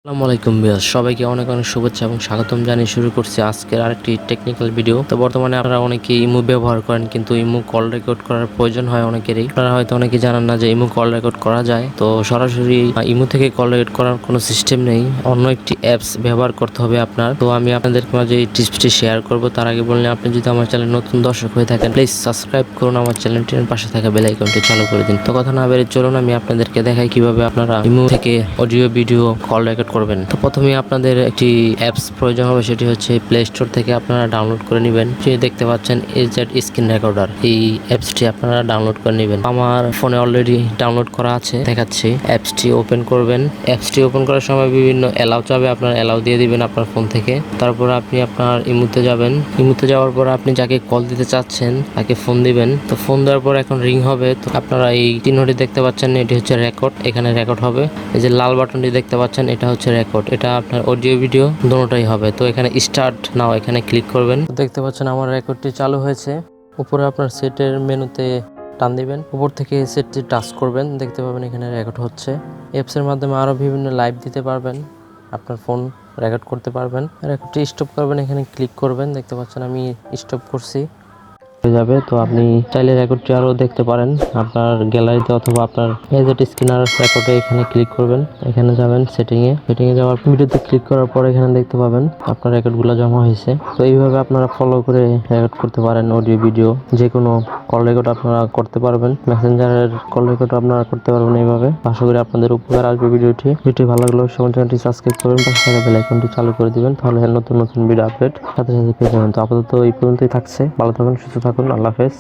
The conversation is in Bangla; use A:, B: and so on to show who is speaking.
A: আসসালামু আলাইকুম ভিউয়ার্স, সবাইকে অনেক অনেক শুভেচ্ছা এবং স্বাগতম জানিয়ে শুরু করছি আজকের আরেকটি টেকনিক্যাল ভিডিও। তো বর্তমানে আপনারা অনেকে ইমো ব্যবহার করেন, কিন্তু ইমো কল রেকর্ড করার প্রয়োজন হয় অনেকেরই। আপনারা হয়তো অনেকে জানেন না যে ইমো কল রেকর্ড করা যায়। তো সরাসরি ইমো থেকে কল রেকর্ড করার কোনো সিস্টেম নেই, অন্য একটি অ্যাপস ব্যবহার করতে হবে আপনার। তো আমি আপনাদেরকে মাঝে এই টিপসটি শেয়ার করব। তার আগে বললে, আপনি যদি আমার চ্যানেল নতুন দর্শক হয়ে থাকেন, প্লিজ সাবস্ক্রাইব করুন আমার চ্যানেলটির পাশে থাকা বেল আইকনটি চালু করে দিন। তো কথা না বেরিয়ে চলুন আমি আপনাদেরকে দেখাই কিভাবে আপনারা ইমো থেকে অডিও ভিডিও কল রেকর্ড করবেন। তো প্রথমে আপনাদের একটি অ্যাপস প্রয়োজন হবে, সেটি হচ্ছে প্লে স্টোর থেকে আপনারা ডাউনলোড করে নেবেন। যে দেখতে পাচ্ছেন এজেড স্ক্রিন রেকর্ডার, এই অ্যাপসটি আপনারা ডাউনলোড করে নেবেন। আমার ফোনে অলরেডি ডাউনলোড করা আছে, দেখাচ্ছি। অ্যাপসটি ওপেন করবেন। অ্যাপসটি ওপেন করার সময় বিভিন্ন অ্যালাউ চাবে, আপনার অ্যালাউ দিয়ে দিবেন আপনার ফোন থেকে। তারপর আপনি আপনার ইমোতে যাবেন। ইমোতে যাওয়ার পর আপনি যাকে কল দিতে চাচ্ছেন তাকে ফোন দিবেন। তো ফোন দেওয়ার পর এখন রিং হবে। তো আপনারা এই চিহ্নটি দেখতে পাচ্ছেন, এটি হচ্ছে রেকর্ড। এখানে রেকর্ড হবে। এই যে লাল বাটনটি দেখতে পাচ্ছেন, এটা হচ্ছে রেকর্ড। এটা আপনার অডিও ভিডিও দুটোটাই হবে। তো এখানে স্টার্ট নাও এখানে ক্লিক করবেন। দেখতে পাচ্ছেন আমার রেকর্ডটি চালু হয়েছে। উপরে আপনার সেটের মেনুতে টান দিবেন, উপর থেকে সেটটি টাচ করবেন, দেখতে পাবেন এখানে রেকর্ড হচ্ছে। অ্যাপসের মাধ্যমে আরও বিভিন্ন লাইভ দিতে পারবেন, আপনার ফোন রেকর্ড করতে পারবেন। রেকর্ডটি স্টপ করবেন, এখানে ক্লিক করবেন। দেখতে পাচ্ছেন আমি স্টপ করছি, হয়ে যাবে। তো আপনি চাইলে রেকর্ডটি আরও দেখতে পারেন আপনার গ্যালারিতে, অথবা আপনার এজেড স্ক্রিনার রেকর্ডে এখানে ক্লিক করবেন। এখানে যাবেন সেটিংয়ে যাওয়ার ভিডিওতে ক্লিক করার পর এখানে দেখতে পাবেন আপনার রেকর্ডগুলো জমা হয়েছে। তো এইভাবে আপনারা ফলো করে রেকর্ড করতে পারেন অডিও ভিডিও। যে কোনো কল রেকর্ড আপনারা করতে পারবেন, মেসেঞ্জারের কল রেকর্ড আপনারা করতে পারবেন এইভাবে। আশা করি আপনাদের উপকার আসবে ভিডিওটি ভালো লাগলে সবার চ্যানেলটি সাবস্ক্রাইব করবেন, পাশে থাকা বেল আইকনটি চালু করে দিবেন, তাহলে নতুন নতুন ভিডিও আপডেট সাথে সাথে পেয়ে যাবেন। তো আপাতত এই পর্যন্তই থাকছে। ভালো থাকুন, সুস্থ থাকুন, আল্লাহ হাফেজ।